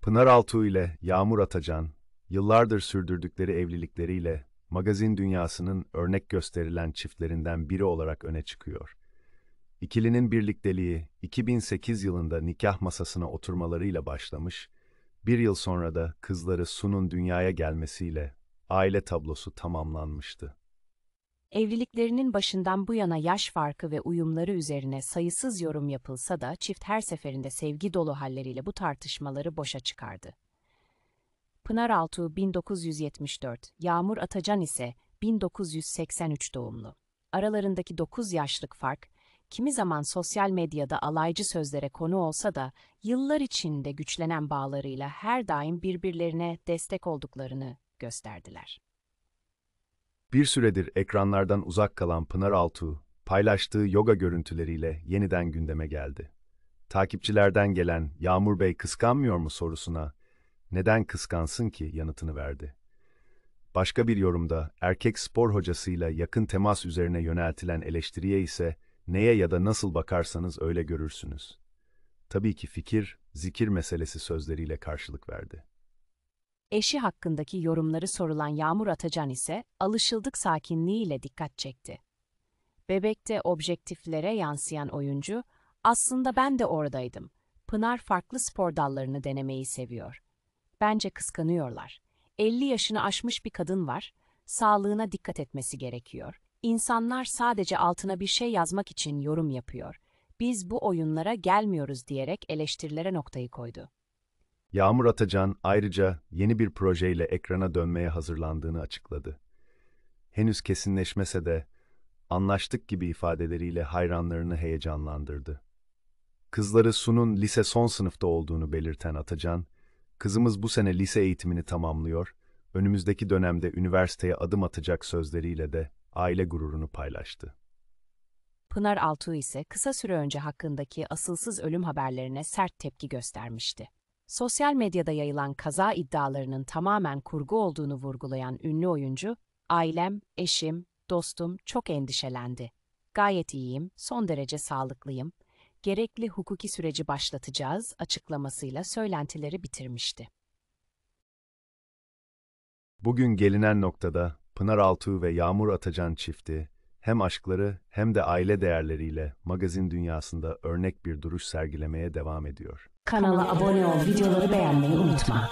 Pınar Altuğ ile Yağmur Atacan, yıllardır sürdürdükleri evlilikleriyle magazin dünyasının örnek gösterilen çiftlerinden biri olarak öne çıkıyor. İkilinin birlikteliği 2008 yılında nikah masasına oturmalarıyla başlamış, bir yıl sonra da kızları Su'nun dünyaya gelmesiyle aile tablosu tamamlanmıştı. Evliliklerinin başından bu yana yaş farkı ve uyumları üzerine sayısız yorum yapılsa da çift her seferinde sevgi dolu halleriyle bu tartışmaları boşa çıkardı. Pınar Altuğ 1974, Yağmur Atacan ise 1983 doğumlu. Aralarındaki 9 yaşlık fark, kimi zaman sosyal medyada alaycı sözlere konu olsa da yıllar içinde güçlenen bağlarıyla her daim birbirlerine destek olduklarını gösterdiler. Bir süredir ekranlardan uzak kalan Pınar Altuğ, paylaştığı yoga görüntüleriyle yeniden gündeme geldi. Takipçilerden gelen "Yağmur Bey kıskanmıyor mu?" sorusuna "Neden kıskansın ki?" yanıtını verdi. Başka bir yorumda erkek spor hocasıyla yakın temas üzerine yöneltilen eleştiriye ise "Neye ya da nasıl bakarsanız öyle görürsünüz." Tabii ki fikir, zikir meselesi sözleriyle karşılık verdi. Eşi hakkındaki yorumları sorulan Yağmur Atacan ise alışıldık sakinliğiyle dikkat çekti. Bebek'te objektiflere yansıyan oyuncu, "Aslında ben de oradaydım. Pınar farklı spor dallarını denemeyi seviyor. Bence kıskanıyorlar. 50 yaşını aşmış bir kadın var, sağlığına dikkat etmesi gerekiyor. İnsanlar sadece altına bir şey yazmak için yorum yapıyor. Biz bu oyunlara gelmiyoruz." diyerek eleştirilere noktayı koydu. Yağmur Atacan ayrıca yeni bir projeyle ekrana dönmeye hazırlandığını açıkladı. Henüz kesinleşmese de "anlaştık" gibi ifadeleriyle hayranlarını heyecanlandırdı. Kızları Su'nun lise son sınıfta olduğunu belirten Atacan, "Kızımız bu sene lise eğitimini tamamlıyor, önümüzdeki dönemde üniversiteye adım atacak" sözleriyle de aile gururunu paylaştı. Pınar Altuğ ise kısa süre önce hakkındaki asılsız ölüm haberlerine sert tepki göstermişti. Sosyal medyada yayılan kaza iddialarının tamamen kurgu olduğunu vurgulayan ünlü oyuncu, "Ailem, eşim, dostum çok endişelendi. Gayet iyiyim, son derece sağlıklıyım. Gerekli hukuki süreci başlatacağız" açıklamasıyla söylentileri bitirmişti. Bugün gelinen noktada Pınar Altuğ ve Yağmur Atacan çifti, hem aşkları hem de aile değerleriyle magazin dünyasında örnek bir duruş sergilemeye devam ediyor. Kanala abone ol, videoları beğenmeyi unutma.